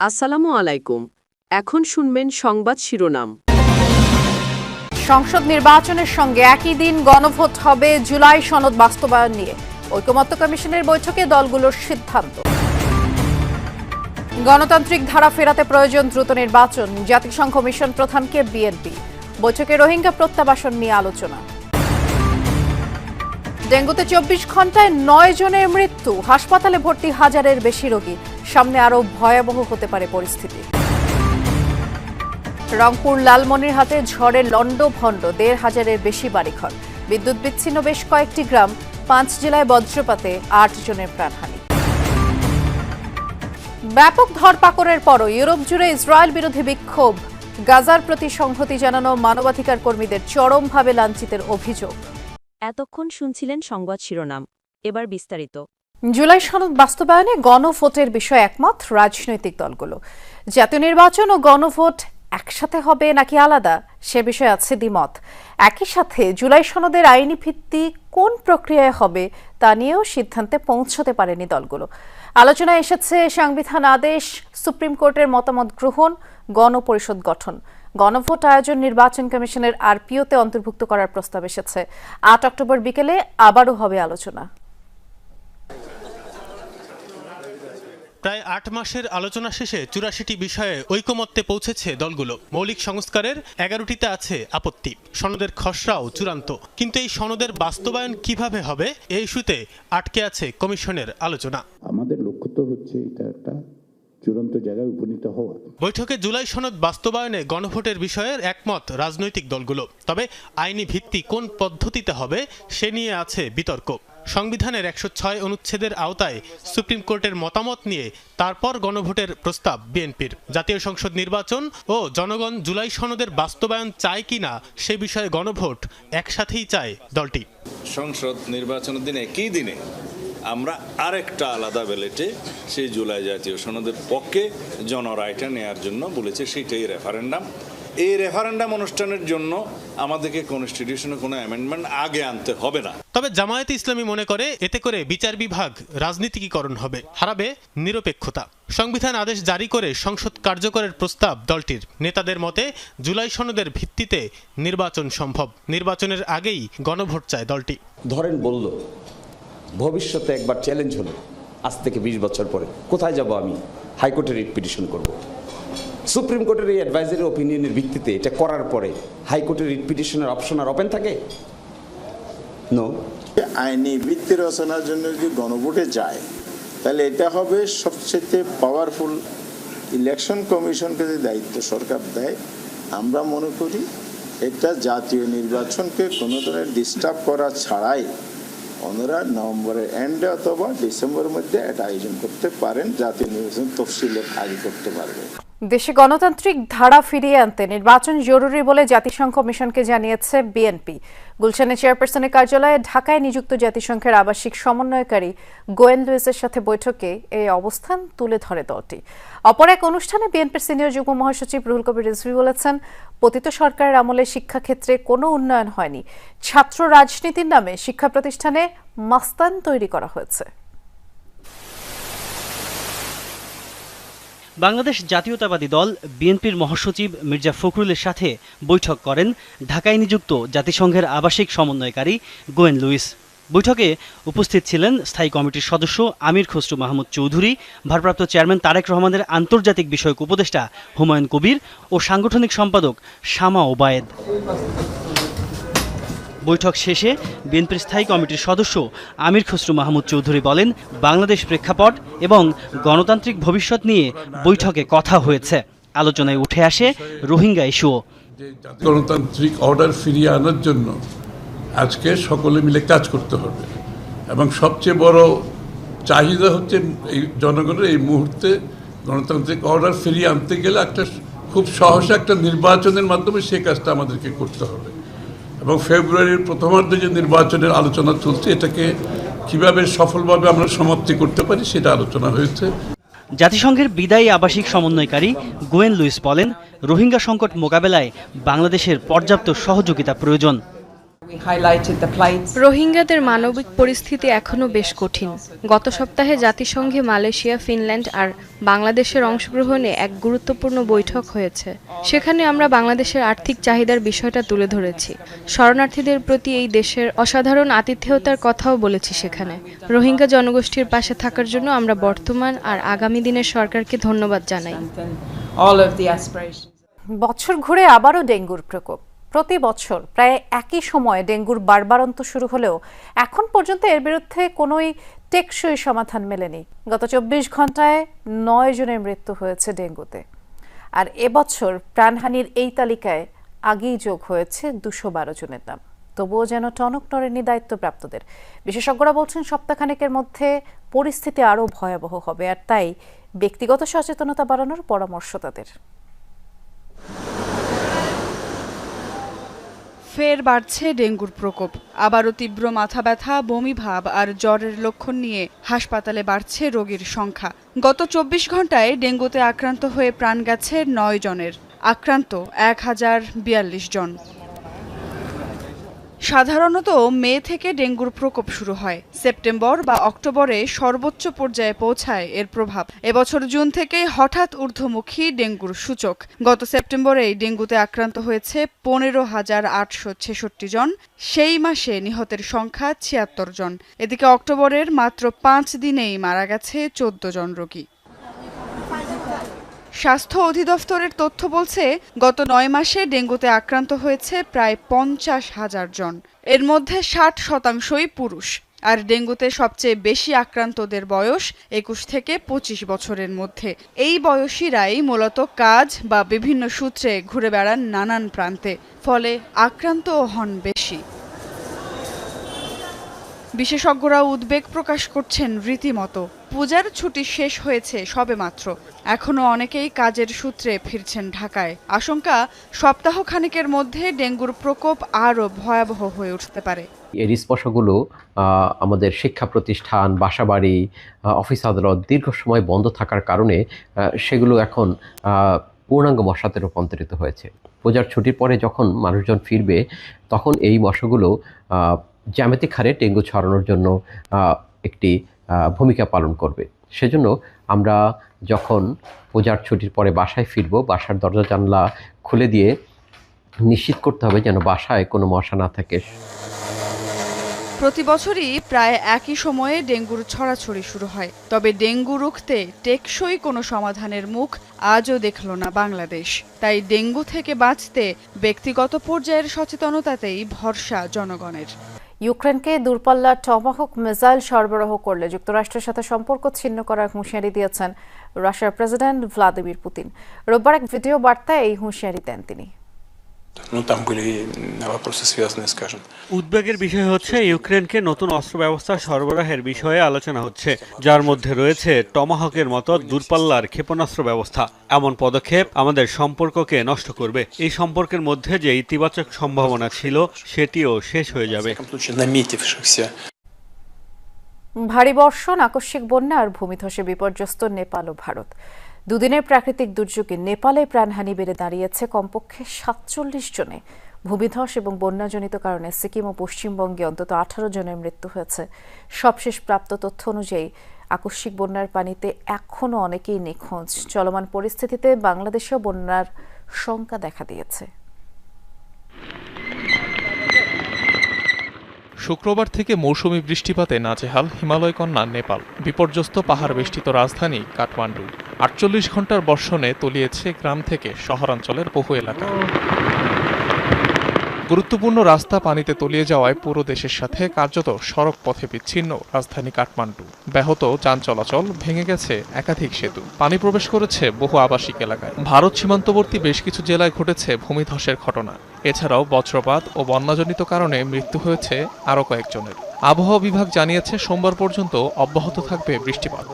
আসসালামু আলাইকুম। এখন শুনবেন সংবাদ শিরোনাম। সংসদ নির্বাচনের সঙ্গে একই দিন গণভোট হবে জুলাই সনদ বাস্তবায়ন নিয়ে ঐকমত্য কমিশনের বৈঠকে দলগুলোর সিদ্ধান্ত। গণতান্ত্রিক ধারা ফেরাতে প্রয়োজন দ্রুত নির্বাচন, জাতিসংঘ মিশন প্রধানকে বিএনপি। বৈঠকে রোহিঙ্গা প্রত্যাবাসন নিয়ে আলোচনা। ডেঙ্গুতে 24 ঘন্টায় 9 জনের মৃত্যু, হাসপাতালে ভর্তি হাজারের বেশি রোগী, সামনে আরও ভয়াবহ হতে পারে পরিস্থিতি। রংপুর লালমনিরহাটে ঝড়ে লন্ডভন্ড, 1,500-এর বেশি বাড়িঘর, বিদ্যুৎ বিচ্ছিন্ন বেশ কয়েকটি গ্রাম, 5 জেলায় বজ্রপাতে 8 জনের প্রাণহানি। ব্যাপক ধরপাকড়ের পরও ইউরোপ জুড়ে ইসরায়েল বিরোধী বিক্ষোভ, গাজার প্রতি সংহতি জানানো মানবাধিকার কর্মীদের চরমভাবে লাঞ্ছিতের অভিযোগ। এতক্ষণ শুনছিলেন সংবাদ শিরোনাম, এবার বিস্তারিত। জুলাই সনদ বাস্তবায়নে গণভোটের বিষয়ে একমত রাজনৈতিক দলগুলো। জাতীয় নির্বাচন ও গণভোট একসাথে হবে নাকি আলাদা, সে বিষয়ে আছে দ্বিমত। একই সাথে জুলাই সনদের আইনি ভিত্তি কোন প্রক্রিয়ায় হবে তা নিয়েও সিদ্ধান্তে পৌঁছতে পারেনি দলগুলো। আলোচনায় এসেছে সাংবিধান আদেশ, সুপ্রিম কোর্টের মতামত গ্রহণ, গণপরিষদ গঠন, গণভোট আয়োজন, নির্বাচন কমিশনের আরপিওতে অন্তর্ভুক্ত করার প্রস্তাব এসেছে। 8 অক্টোবর বিকেলে আবারও হবে আলোচনা। প্রায় 8 মাসের আলোচনা শেষে 84টি বিষয়ে ঐকমত্যে পৌঁছেছে দলগুলো। মৌলিক সংস্কারের 11টিতে আছে আপত্তি। সনদের খসড়াও চূড়ান্ত, কিন্তু এই সনদের বাস্তবায়ন কিভাবে হবে এই ইস্যুতে আটকে আছে কমিশনের আলোচনা। আমাদের লক্ষ্য তো হচ্ছে এটা একটা চূড়ান্ত জায়গায় উপনীত হওয়া। বৈঠকে জুলাই সনদ বাস্তবায়নে গণভোটের বিষয়ে একমত রাজনৈতিক দলগুলো, তবে আইনি ভিত্তি কোন পদ্ধতিতে হবে সে নিয়ে আছে বিতর্ক। সংবিধানের 106 অনুচ্ছেদের আওতায় সুপ্রিম কোর্টের মতামত নিয়ে তারপর গণভোটের প্রস্তাব বিএনপির। জাতীয় সংসদ নির্বাচন ও জনগণ জুলাই সনদের বাস্তবায়ন চায় কিনা সে বিষয়ে গণভোট একসাথেই চায় দলটি। সংসদ নির্বাচনের দিনে একই দিনে আমরা আরেকটা আলাদা ব্যালেটে সেই জুলাই জাতীয় সনদের পক্ষে জনরায়টা নেয়ার জন্য বলেছে, সেটাই রেফারেন্ডাম। এই রেফারেন্ডাম অনুষ্ঠানের জন্য আমাদেরকে কনস্টিটিউশনে কোনো অ্যামেন্ডমেন্ট আগে আনতে হবে না। তবে জামায়াতে ইসলামী মনে করে এতে করে বিচার বিভাগ রাজনীতিকীকরণ হবে, হারাবে নিরপেক্ষতা। সংবিধান আদেশ জারি করে সংসদ কার্যকরের প্রস্তাব দলটির। নেতাদের মতে জুলাই সনদের ভিত্তিতে নির্বাচন সম্ভব, নির্বাচনের আগেই গণভোট চায় দলটি। ধরেন বলল ভবিষ্যতে একবার চ্যালেঞ্জ হলো, আজ থেকে 20 বছর পরে কোথায় যাব আমি? হাইকোর্টে রিট পিটিশন করব। সুপ্রিম কোর্টের এই অ্যাডভাইজারি ওপিনিয়নের ভিত্তিতে এটা করার পরে হাইকোর্টের রিট পিটিশনের অপশন আর ওপেন থাকে? নো। আইনি ভিত্তি রচনার জন্য যদি গণভোটে যায় তাহলে এটা হবে সবচেয়ে পাওয়ারফুল। ইলেকশন কমিশনকে যে দায়িত্ব সরকার দেয়, আমরা মনে করি এটা জাতীয় নির্বাচনকে কোনো ধরনের ডিস্টার্ব করা ছাড়াই ওনারা নভেম্বরের এন্ডে অথবা ডিসেম্বরের মধ্যে এটা আয়োজন করতে পারেন। জাতীয় নির্বাচন তফসিলের আগে করতে পারবে। দেশে গণতান্ত্রিক ধারা ফিরিয়ে আনতে নির্বাচন জরুরি বলে জাতিসংঘ মিশনকে জানিয়েছে বিএনপি। গুলশানে চেয়ারপারসনের কার্যালয়ে ঢাকায় নিযুক্ত জাতিসংঘের আবাসিক সমন্বয়কারী গোয়েন লুইসের সাথে বৈঠকে এই অবস্থান তুলে ধরে দলটি। অপর এক অনুষ্ঠানে বিএনপির সিনিয়র যুগ্ম মহাসচিব রুহুল কবির রিজভী বলেছেন, পতিত সরকারের আমলে শিক্ষাক্ষেত্রে কোনো উন্নয়ন হয়নি, ছাত্র রাজনীতির নামে শিক্ষা প্রতিষ্ঠানে মাস্তান তৈরি করা হয়েছে। বাংলাদেশ জাতীয়তাবাদী দল বিএনপির মহাসচিব মির্জা ফখরুলের সাথে বৈঠক করেন ঢাকায় নিযুক্ত জাতিসংঘের আবাসিক সমন্বয়কারী গোয়েন লুইস। বৈঠকে উপস্থিত ছিলেন স্থায়ী কমিটির সদস্য আমির খসরু মাহমুদ চৌধুরী, ভারপ্রাপ্ত চেয়ারম্যান তারেক রহমানের আন্তর্জাতিক বিষয়ক উপদেষ্টা হুমায়ুন কবির ও সাংগঠনিক সম্পাদক শামা ওবায়েদ। বৈঠক শেষে বিএনপির স্থায়ী কমিটির সদস্য আমির খসরু মাহমুদ চৌধুরী বলেন, বাংলাদেশ প্রেক্ষাপট এবং গণতান্ত্রিক ভবিষ্যৎ নিয়ে বৈঠকে কথা হয়েছে। আলোচনায় উঠে আসে রোহিঙ্গা ইস্যুও। গণতান্ত্রিক অর্ডার ফিরিয়ে আনার জন্য আজকে সকলে মিলে কাজ করতে হবে এবং সবচেয়ে বড় চাহিদা হচ্ছে এই জনগণের এই মুহূর্তে গণতান্ত্রিক অর্ডার ফিরিয়ে আনতে গেলে একটা খুব সহসা একটা নির্বাচনের মাধ্যমে সেই কাজটা আমাদেরকে করতে হবে। এবং ফেব্রুয়ারির প্রথমার্ধে যে নির্বাচনের আলোচনা চলছে, এটাকে কিভাবে সফলভাবে আমরা সমাপ্তি করতে পারি সেটা আলোচনা হয়েছে। জাতিসংঘের বিদায়ী আবাসিক সমন্বয়কারী গোয়েন লুইস বলেন, রোহিঙ্গা সংকট মোকাবেলায় বাংলাদেশের পর্যাপ্ত সহযোগিতা প্রয়োজন। রোহিঙ্গাদের মানবিক পরিস্থিতি এখনও বেশ কঠিন। গত সপ্তাহে জাতিসংঘে মালয়েশিয়া, ফিনল্যান্ড আর বাংলাদেশের অংশগ্রহণে এক গুরুত্বপূর্ণ বৈঠক হয়েছে। সেখানে আমরা বাংলাদেশের আর্থিক চাহিদার বিষয়টা তুলে ধরেছি। শরণার্থীদের প্রতি এই দেশের অসাধারণ আতিথেয়তার কথাও বলেছি সেখানে। রোহিঙ্গা জনগোষ্ঠীর পাশে থাকার জন্য আমরা বর্তমান আর আগামী দিনের সরকারকে ধন্যবাদ জানাই। বছর ঘুরে আবারও ডেঙ্গুর প্রকোপ। প্রতি বছর প্রায় একই সময়ে ডেঙ্গুর বারবারন্ত শুরু হলেও এখন পর্যন্ত এর বিরুদ্ধে কোনোই টেকসই সমাধান মেলেনি। গত 24 ঘন্টায় 9 জনের মৃত্যু হয়েছে ডেঙ্গুতে। আর এবছর প্রাণহানির এই তালিকায় আগেই যোগ হয়েছে 212 জনের নাম। তবুও যেন টনক নড়েনি দায়িত্বপ্রাপ্তদের। বিশেষজ্ঞরা বলছেন সপ্তাহখানেকের মধ্যে পরিস্থিতি আরও ভয়াবহ হবে, আর তাই ব্যক্তিগত সচেতনতা বাড়ানোর পরামর্শ তাদের। ফের বাড়ছে ডেঙ্গুর প্রকোপ। আবারও তীব্র মাথা ব্যথা, বমি ভাব আর জ্বরের লক্ষণ নিয়ে হাসপাতালে বাড়ছে রোগীর সংখ্যা। গত 24 ঘন্টায় ডেঙ্গুতে আক্রান্ত হয়ে প্রাণ গেছে 9 জনের। আক্রান্ত 1042 জন। সাধারণত মে থেকে ডেঙ্গুর প্রকোপ শুরু হয়। সেপ্টেম্বর বা অক্টোবরে সর্বোচ্চ পর্যায়ে পৌঁছায় এর প্রভাব। এবছর জুন থেকেই হঠাৎ ঊর্ধ্বমুখী ডেঙ্গুর সূচক। গত সেপ্টেম্বরেই ডেঙ্গুতে আক্রান্ত হয়েছে 15,866 জন। সেই মাসে নিহতের সংখ্যা 76 জন। এদিকে অক্টোবরের মাত্র 5 দিনেই মারা গেছে 14 জন রোগী। স্বাস্থ্য অধিদপ্তরের তথ্য বলছে, গত 9 মাসে ডেঙ্গুতে আক্রান্ত হয়েছে প্রায় 50,000 জন। এর মধ্যে 60% পুরুষ। আর ডেঙ্গুতে সবচেয়ে বেশি আক্রান্তদের বয়স 21 থেকে 25 বছরের মধ্যে। এই বয়সীরাই মূলত কাজ বা বিভিন্ন সূত্রে ঘুরে বেড়ান নানান প্রান্তে, ফলে আক্রান্তও হন বেশি। বিশেষজ্ঞরা উদ্বেগ প্রকাশ করছেন রীতিমতো। পূজার ছুটি শেষ হয়েছে সবেমাত্র, এখনো অনেকেই কাজের সূত্রে ফিরছেন ঢাকায়। আশঙ্কা, সপ্তাহখানেকের মধ্যে ডেঙ্গুর প্রকোপ আরও ভয়াবহ হয়ে উঠতে পারে। এর স্পর্শগুলো আমাদের শিক্ষা প্রতিষ্ঠান, বাসাবাড়ি, অফিস আদালত দীর্ঘ সময় বন্ধ থাকার কারণে সেগুলো এখন পূর্ণাঙ্গ মশাতে রূপান্তরিত হয়েছে। পূজার ছুটির পরে যখন মানুষজন ফিরবে, তখন এই মশাগুলো জ্যামিতিক হারে ডেঙ্গু ছড়ানোর জন্য একটি ভূমিকা পালন করবে। সেজন্য আমরা যখন পূজার ছুটির পরে বাসায় ফিরব, বাসার দরজা জানলা খুলে দিয়ে নিশ্চিত করতে হবে যেন বাসায় কোনো মশা না থাকে। প্রতি বছরই প্রায় একই সময়ে ডেঙ্গুর ছড়াছড়ি শুরু হয়। তবে ডেঙ্গু রুখতে টেকসই কোনো সমাধানের মুখ আজও দেখল না বাংলাদেশ। তাই ডেঙ্গু থেকে বাঁচতে ব্যক্তিগত পর্যায়ের সচেতনতাতেই ভরসা জনগণের। ইউক্রেনকে দূরপাল্লার টমাহক মিসাইল সরবরাহ করলে যুক্তরাষ্ট্রের সাথে সম্পর্ক ছিন্ন করার হুঁশিয়ারি দিয়েছেন রাশিয়ার প্রেসিডেন্ট ভ্লাদিমির পুতিন। রোববার এক ভিডিও বার্তায় এই হুঁশিয়ারি দেন তিনি। উদ্বেগের বিষয় হচ্ছে ইউক্রেনকে নতুন অস্ত্র ব্যবস্থা সরবরাহের বিষয়ে আলোচনা হচ্ছে, যার মধ্যে রয়েছে টমাহকের মতো দূরপাল্লার ক্ষেপণাস্ত্র ব্যবস্থা। এমন পদক্ষেপ আমাদের সম্পর্ককে নষ্ট করবে। এই সম্পর্কের মধ্যে যে ইতিবাচক সম্ভাবনা ছিল সেটিও শেষ হয়ে যাবে। ভারী বর্ষণ, আকস্মিক বন্যা আর ভূমিধসে বিপর্যস্ত নেপাল ও ভারত। দুদিনের প্রাকৃতিক দুর্যোগে নেপালে প্রাণহানি বেড়ে দাঁড়িয়েছে কমপক্ষে 47 জনে। ভূমিধস এবং বন্যাজনিত কারণে সিকিম ও পশ্চিমবঙ্গে অন্তত 18 জনের মৃত্যু হয়েছে। সবশেষ প্রাপ্ত তথ্য অনুযায়ী আকস্মিক বন্যার পানিতে এখনও অনেকেই নিখোঁজ। চলমান পরিস্থিতিতে বাংলাদেশেও বন্যার শঙ্কা দেখা দিয়েছে। শুক্রবার থেকে মৌসুমি বৃষ্টিপাতে নাজেহাল হিমালয় কন্যা নেপাল। বিপর্যস্ত পাহাড় বেষ্টিত রাজধানী কাঠমান্ডু। 48 ঘন্টার বর্ষণে তলিয়েছে গ্রাম থেকে শহরাঞ্চলের বহু এলাকা। গুরুত্বপূর্ণ রাস্তা পানিতে তলিয়ে যাওয়ায় পুরো দেশের সাথে কার্যত সড়ক পথে বিচ্ছিন্ন রাজধানী কাঠমান্ডু। ব্যাহত যান চলাচল, ভেঙে গেছে একাধিক সেতু, পানি প্রবেশ করেছে বহু আবাসিক এলাকায়। ভারত সীমান্তবর্তী বেশ কিছু জেলায় ঘটেছে ভূমিধসের ঘটনা। এছাড়াও বজ্রপাত ও বন্যাজনিত কারণে মৃত্যু হয়েছে আরও কয়েকজনের। আবহাওয়া বিভাগ জানিয়েছে সোমবার পর্যন্ত অব্যাহত থাকবে বৃষ্টিপাত।